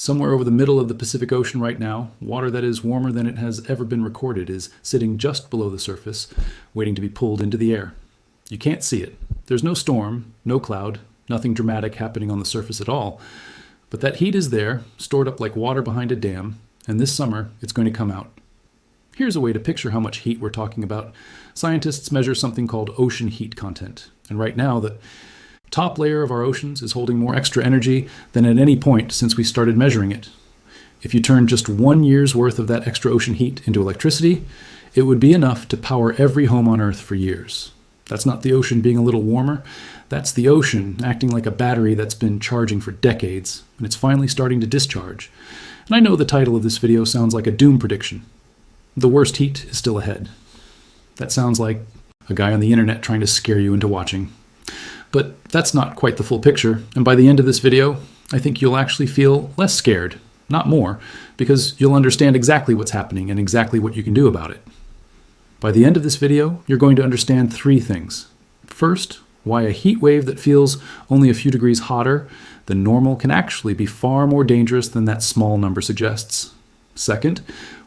Somewhere over the middle of the Pacific Ocean right now, water that is warmer than it has ever been recorded is sitting just below the surface, waiting to be pulled into the air. You can't see it. There's no storm, no cloud, nothing dramatic happening on the surface at all. But that heat is there, stored up like water behind a dam, and this summer it's going to come out. Here's a way to picture how much heat we're talking about. Scientists measure something called ocean heat content. And right now, the top layer of our oceans is holding more extra energy than at any point since we started measuring it. If you turn just 1 year's worth of that extra ocean heat into electricity, it would be enough to power every home on Earth for years. That's not the ocean being a little warmer. That's the ocean acting like a battery that's been charging for decades, and it's finally starting to discharge. And I know the title of this video sounds like a doom prediction. The worst heat is still ahead. That sounds like a guy on the internet trying to scare you into watching. But that's not quite the full picture, and by the end of this video, I think you'll actually feel less scared, not more, because you'll understand exactly what's happening and exactly what you can do about it. By the end of this video, you're going to understand 3 things. First, why a heat wave that feels only a few degrees hotter than normal can actually be far more dangerous than that small number suggests. Second,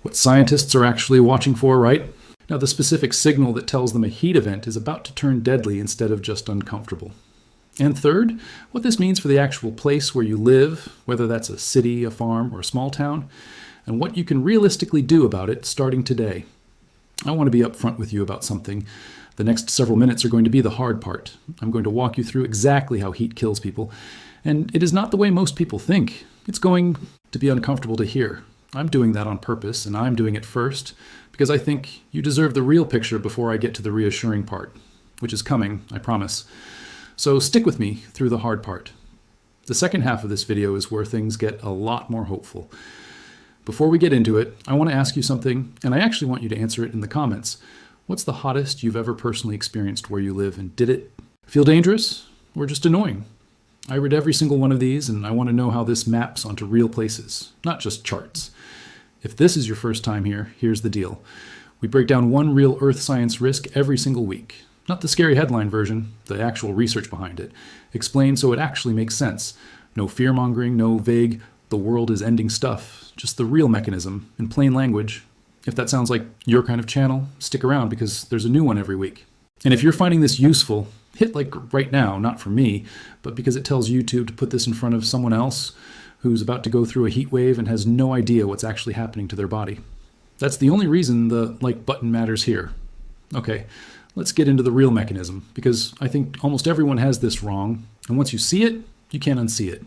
what scientists are actually watching for, right? Now, the specific signal that tells them a heat event is about to turn deadly instead of just uncomfortable. And third, what this means for the actual place where you live, whether that's a city, a farm, or a small town, and what you can realistically do about it starting today. I want to be upfront with you about something. The next several minutes are going to be the hard part. I'm going to walk you through exactly how heat kills people, and it is not the way most people think. It's going to be uncomfortable to hear. I'm doing that on purpose, and I'm doing it first, because I think you deserve the real picture before I get to the reassuring part, which is coming, I promise. So stick with me through the hard part. The second half of this video is where things get a lot more hopeful. Before we get into it, I want to ask you something, and I actually want you to answer it in the comments. What's the hottest you've ever personally experienced where you live, and did it feel dangerous or just annoying? I read every single one of these, and I want to know how this maps onto real places, not just charts. If this is your first time here, here's the deal. We break down one real Earth science risk every single week. Not the scary headline version, the actual research behind it. Explained so it actually makes sense. No fear-mongering, no vague, the world is ending stuff. Just the real mechanism, in plain language. If that sounds like your kind of channel, stick around because there's a new one every week. And if you're finding this useful, hit like right now, not for me, but because it tells YouTube to put this in front of someone else who's about to go through a heat wave and has no idea what's actually happening to their body. That's the only reason the like button matters here. Okay, let's get into the real mechanism, because I think almost everyone has this wrong, and once you see it, you can't unsee it.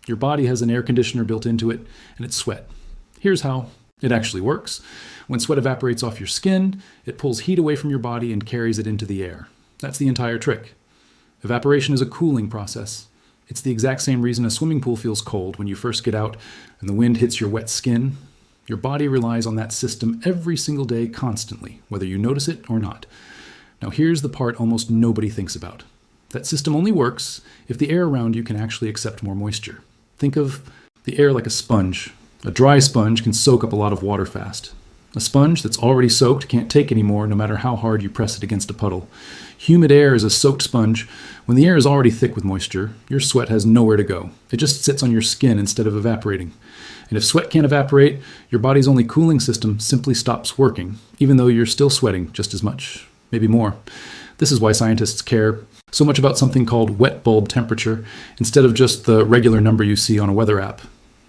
Your body has an air conditioner built into it, and it's sweat. Here's how it actually works. When sweat evaporates off your skin, it pulls heat away from your body and carries it into the air. That's the entire trick. Evaporation is a cooling process. It's the exact same reason a swimming pool feels cold when you first get out and the wind hits your wet skin. Your body relies on that system every single day constantly, whether you notice it or not. Now here's the part almost nobody thinks about. That system only works if the air around you can actually accept more moisture. Think of the air like a sponge. A dry sponge can soak up a lot of water fast. A sponge that's already soaked can't take any more no matter how hard you press it against a puddle. Humid air is a soaked sponge. When the air is already thick with moisture, your sweat has nowhere to go. It just sits on your skin instead of evaporating. And if sweat can't evaporate, your body's only cooling system simply stops working, even though you're still sweating just as much, maybe more. This is why scientists care so much about something called wet bulb temperature instead of just the regular number you see on a weather app.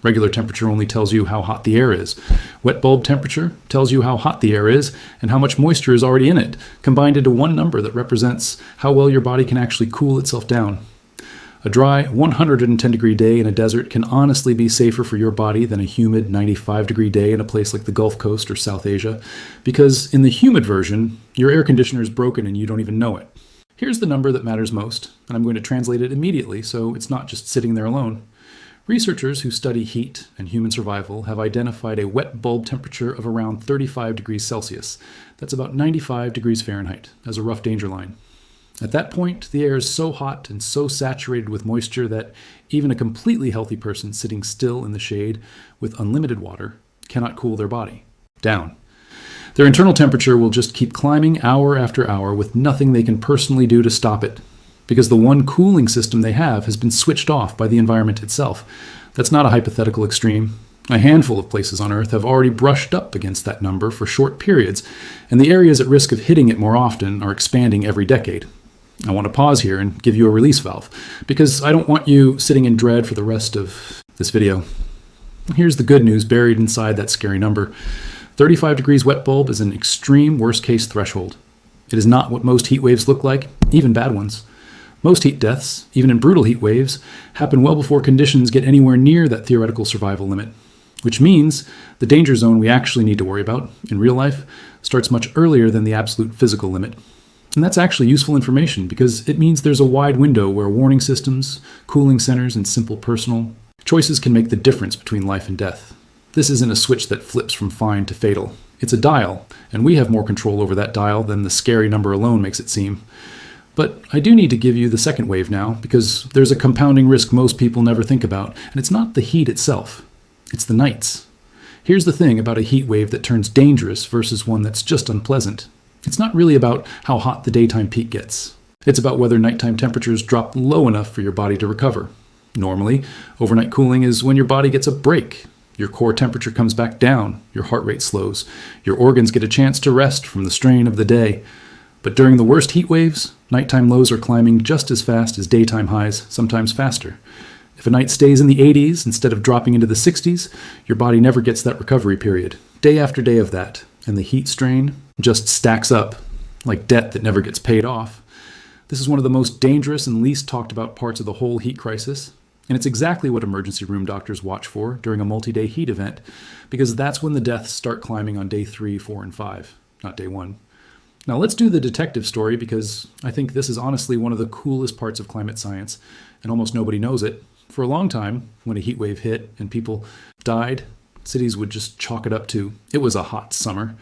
Regular temperature only tells you how hot the air is. Wet bulb temperature tells you how hot the air is and how much moisture is already in it, combined into one number that represents how well your body can actually cool itself down. A dry 110-degree day in a desert can honestly be safer for your body than a humid 95-degree day in a place like the Gulf Coast or South Asia, because in the humid version, your air conditioner is broken and you don't even know it. Here's the number that matters most, and I'm going to translate it immediately so it's not just sitting there alone. Researchers who study heat and human survival have identified a wet bulb temperature of around 35 degrees Celsius. That's about 95 degrees Fahrenheit as a rough danger line. At that point, the air is so hot and so saturated with moisture that even a completely healthy person sitting still in the shade with unlimited water cannot cool their body down. Their internal temperature will just keep climbing hour after hour with nothing they can personally do to stop it, because the one cooling system they have has been switched off by the environment itself, That's not a hypothetical extreme. A handful of places on Earth have already brushed up against that number for short periods, and the areas at risk of hitting it more often are expanding every decade. I want to pause here and give you a release valve, because I don't want you sitting in dread for the rest of this video. Here's the good news buried inside that scary number. 35 degrees wet bulb is an extreme worst-case threshold. It is not what most heat waves look like, even bad ones. Most heat deaths, even in brutal heat waves, happen well before conditions get anywhere near that theoretical survival limit, which means the danger zone we actually need to worry about in real life starts much earlier than the absolute physical limit. And that's actually useful information because it means there's a wide window where warning systems, cooling centers, and simple personal choices can make the difference between life and death. This isn't a switch that flips from fine to fatal. It's a dial, and we have more control over that dial than the scary number alone makes it seem. But I do need to give you the second wave now, because there's a compounding risk most people never think about, and it's not the heat itself, it's the nights. Here's the thing about a heat wave that turns dangerous versus one that's just unpleasant. It's not really about how hot the daytime peak gets. It's about whether nighttime temperatures drop low enough for your body to recover. Normally, overnight cooling is when your body gets a break. Your core temperature comes back down, your heart rate slows, your organs get a chance to rest from the strain of the day. But during the worst heat waves, nighttime lows are climbing just as fast as daytime highs, sometimes faster. If a night stays in the 80s instead of dropping into the 60s, your body never gets that recovery period, day after day of that, and the heat strain just stacks up, like debt that never gets paid off. This is one of the most dangerous and least talked about parts of the whole heat crisis, and it's exactly what emergency room doctors watch for during a multi-day heat event, because that's when the deaths start climbing on day 3, 4, and 5, not day 1. Now let's do the detective story, because I think this is honestly one of the coolest parts of climate science, and almost nobody knows it. For a long time, when a heat wave hit and people died, cities would just chalk it up to, it was a hot summer.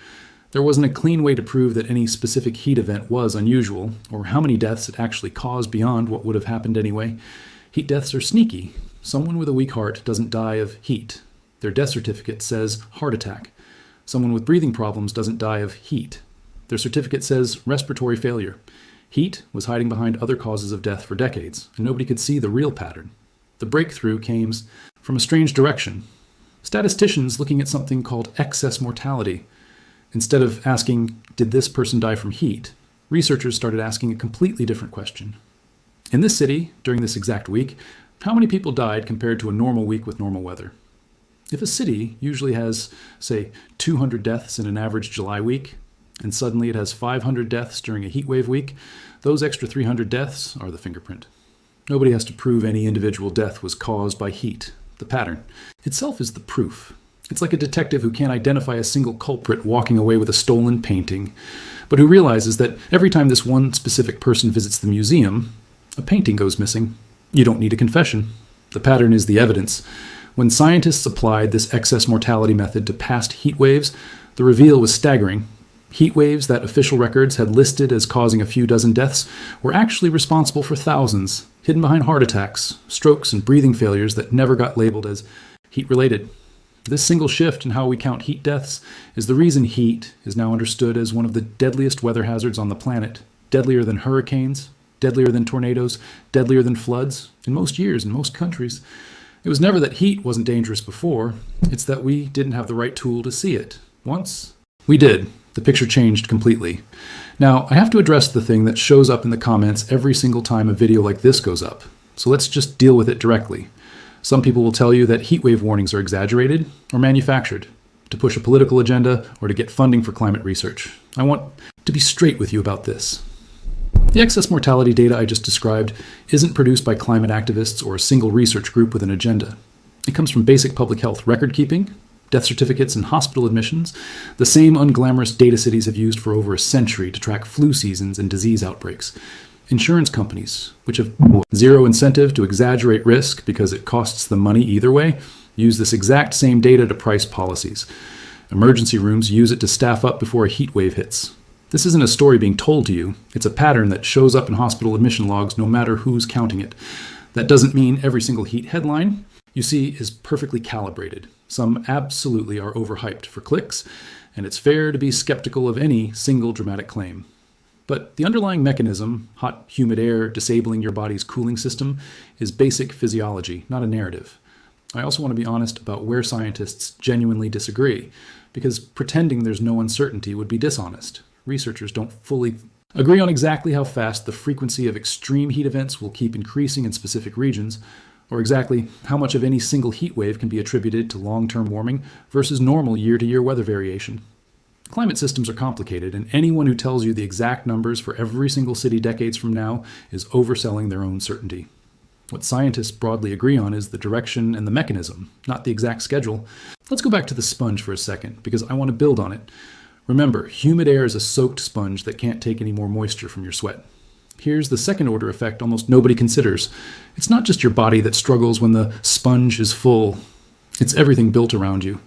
There wasn't a clean way to prove that any specific heat event was unusual, or how many deaths it actually caused beyond what would have happened anyway. Heat deaths are sneaky. Someone with a weak heart doesn't die of heat. Their death certificate says heart attack. Someone with breathing problems doesn't die of heat. Their certificate says respiratory failure. Heat was hiding behind other causes of death for decades, and nobody could see the real pattern. The breakthrough came from a strange direction. Statisticians looking at something called excess mortality. Instead of asking, did this person die from heat, researchers started asking a completely different question. In this city, during this exact week, how many people died compared to a normal week with normal weather? If a city usually has, say, 200 deaths in an average July week, and suddenly it has 500 deaths during a heat wave week, those extra 300 deaths are the fingerprint. Nobody has to prove any individual death was caused by heat. The pattern itself is the proof. It's like a detective who can't identify a single culprit walking away with a stolen painting, but who realizes that every time this one specific person visits the museum, a painting goes missing. You don't need a confession. The pattern is the evidence. When scientists applied this excess mortality method to past heat waves, the reveal was staggering. Heat waves that official records had listed as causing a few dozen deaths were actually responsible for thousands, hidden behind heart attacks, strokes, and breathing failures that never got labeled as heat-related. This single shift in how we count heat deaths is the reason heat is now understood as one of the deadliest weather hazards on the planet, deadlier than hurricanes, deadlier than tornadoes, deadlier than floods, in most years, in most countries. It was never that heat wasn't dangerous before, it's that we didn't have the right tool to see it. Once we did, the picture changed completely. Now, I have to address the thing that shows up in the comments every single time a video like this goes up. So let's just deal with it directly. Some people will tell you that heat wave warnings are exaggerated or manufactured to push a political agenda or to get funding for climate research. I want to be straight with you about this. The excess mortality data I just described isn't produced by climate activists or a single research group with an agenda. It comes from basic public health record keeping, death certificates, and hospital admissions, the same unglamorous data cities have used for over a century to track flu seasons and disease outbreaks. Insurance companies, which have zero incentive to exaggerate risk because it costs them money either way, use this exact same data to price policies. Emergency rooms use it to staff up before a heat wave hits. This isn't a story being told to you. It's a pattern that shows up in hospital admission logs no matter who's counting it. That doesn't mean every single heat headline you see is perfectly calibrated. Some absolutely are overhyped for clicks, and it's fair to be skeptical of any single dramatic claim. But the underlying mechanism, hot, humid air disabling your body's cooling system, is basic physiology, not a narrative. I also want to be honest about where scientists genuinely disagree, because pretending there's no uncertainty would be dishonest. Researchers don't fully agree on exactly how fast the frequency of extreme heat events will keep increasing in specific regions, or exactly how much of any single heat wave can be attributed to long-term warming versus normal year-to-year weather variation. Climate systems are complicated, and anyone who tells you the exact numbers for every single city decades from now is overselling their own certainty. What scientists broadly agree on is the direction and the mechanism, not the exact schedule. Let's go back to the sponge for a second, because I want to build on it. Remember, humid air is a soaked sponge that can't take any more moisture from your sweat. Here's the second order effect almost nobody considers. It's not just your body that struggles when the sponge is full. It's everything built around you.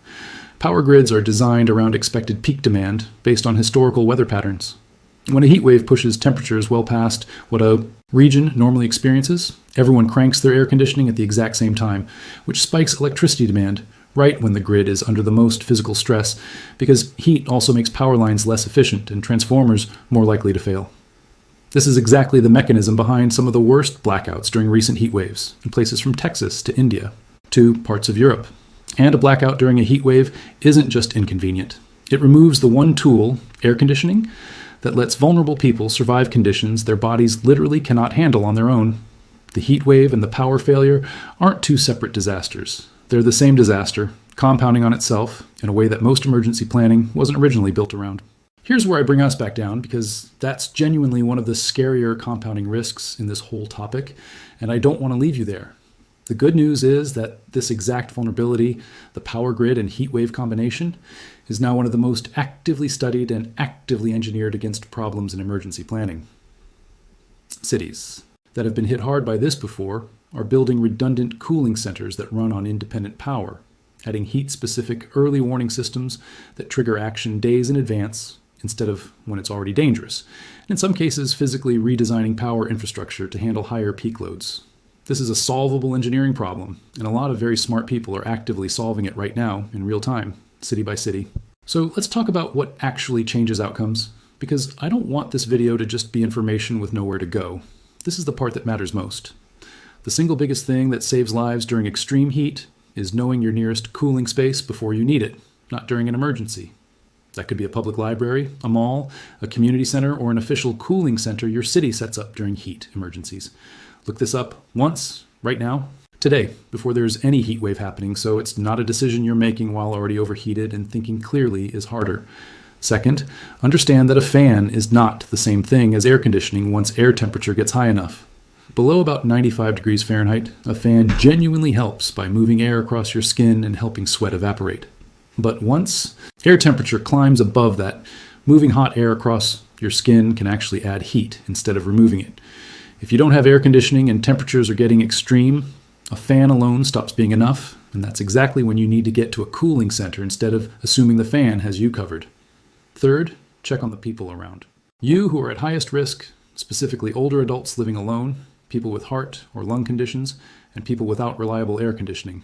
Power grids are designed around expected peak demand based on historical weather patterns. When a heat wave pushes temperatures well past what a region normally experiences, everyone cranks their air conditioning at the exact same time, which spikes electricity demand right when the grid is under the most physical stress, because heat also makes power lines less efficient and transformers more likely to fail. This is exactly the mechanism behind some of the worst blackouts during recent heat waves in places from Texas to India to parts of Europe. And a blackout during a heat wave isn't just inconvenient. It removes the one tool, air conditioning, that lets vulnerable people survive conditions their bodies literally cannot handle on their own. The heat wave and the power failure aren't two separate disasters. They're the same disaster, compounding on itself in a way that most emergency planning wasn't originally built around. Here's where I bring us back down, because that's genuinely one of the scarier compounding risks in this whole topic, and I don't want to leave you there. The good news is that this exact vulnerability, the power grid and heat wave combination, is now one of the most actively studied and actively engineered against problems in emergency planning. Cities that have been hit hard by this before are building redundant cooling centers that run on independent power, adding heat-specific early warning systems that trigger action days in advance instead of when it's already dangerous, and in some cases physically redesigning power infrastructure to handle higher peak loads. This is a solvable engineering problem, and a lot of very smart people are actively solving it right now in real time, city by city. So let's talk about what actually changes outcomes, because I don't want this video to just be information with nowhere to go. This is the part that matters most. The single biggest thing that saves lives during extreme heat is knowing your nearest cooling space before you need it, not during an emergency. That could be a public library, a mall, a community center, or an official cooling center your city sets up during heat emergencies. Look this up once, right now, today, before there's any heat wave happening, so it's not a decision you're making while already overheated, and thinking clearly is harder. Second, understand that a fan is not the same thing as air conditioning once air temperature gets high enough. Below about 95 degrees Fahrenheit, a fan genuinely helps by moving air across your skin and helping sweat evaporate. But once air temperature climbs above that, moving hot air across your skin can actually add heat instead of removing it. If you don't have air conditioning and temperatures are getting extreme, a fan alone stops being enough, and that's exactly when you need to get to a cooling center instead of assuming the fan has you covered. Third, check on the people around. You who are at highest risk, specifically older adults living alone, people with heart or lung conditions, and people without reliable air conditioning.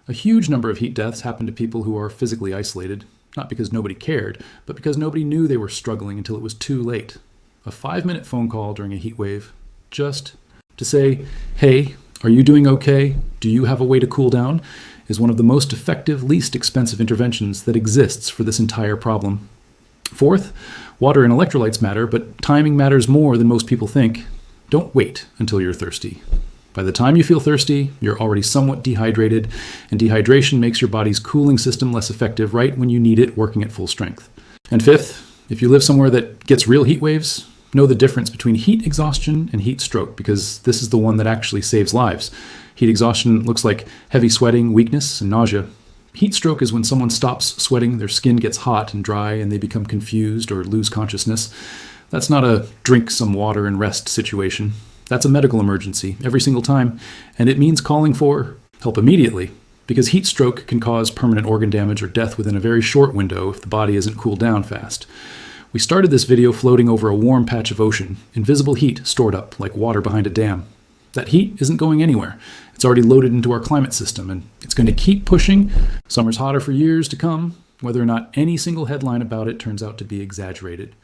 A huge number of heat deaths happen to people who are physically isolated, not because nobody cared, but because nobody knew they were struggling until it was too late. A 5-minute phone call during a heat wave, just to say, hey, are you doing okay? Do you have a way to cool down? Is one of the most effective, least expensive interventions that exists for this entire problem. Fourth, water and electrolytes matter, but timing matters more than most people think. Don't wait until you're thirsty. By the time you feel thirsty, you're already somewhat dehydrated, and dehydration makes your body's cooling system less effective right when you need it working at full strength. And fifth, if you live somewhere that gets real heat waves, know the difference between heat exhaustion and heat stroke, because this is the one that actually saves lives. Heat exhaustion looks like heavy sweating, weakness, and nausea. Heat stroke is when someone stops sweating, their skin gets hot and dry, and they become confused or lose consciousness. That's not a drink some water and rest situation. That's a medical emergency every single time, and it means calling for help immediately, because heat stroke can cause permanent organ damage or death within a very short window if the body isn't cooled down fast. We started this video floating over a warm patch of ocean, invisible heat stored up like water behind a dam. That heat isn't going anywhere. It's already loaded into our climate system, and it's going to keep pushing. Summer's hotter for years to come, whether or not any single headline about it turns out to be exaggerated.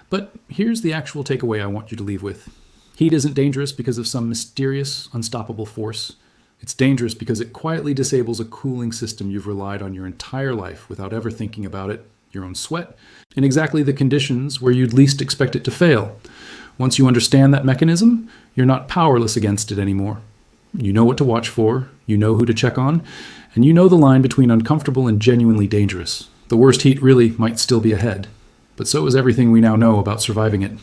But here's the actual takeaway I want you to leave with. Heat isn't dangerous because of some mysterious, unstoppable force. It's dangerous because it quietly disables a cooling system you've relied on your entire life without ever thinking about it, your own sweat, in exactly the conditions where you'd least expect it to fail. Once you understand that mechanism, you're not powerless against it anymore. You know what to watch for, you know who to check on, and you know the line between uncomfortable and genuinely dangerous. The worst heat really might still be ahead, but so is everything we now know about surviving it.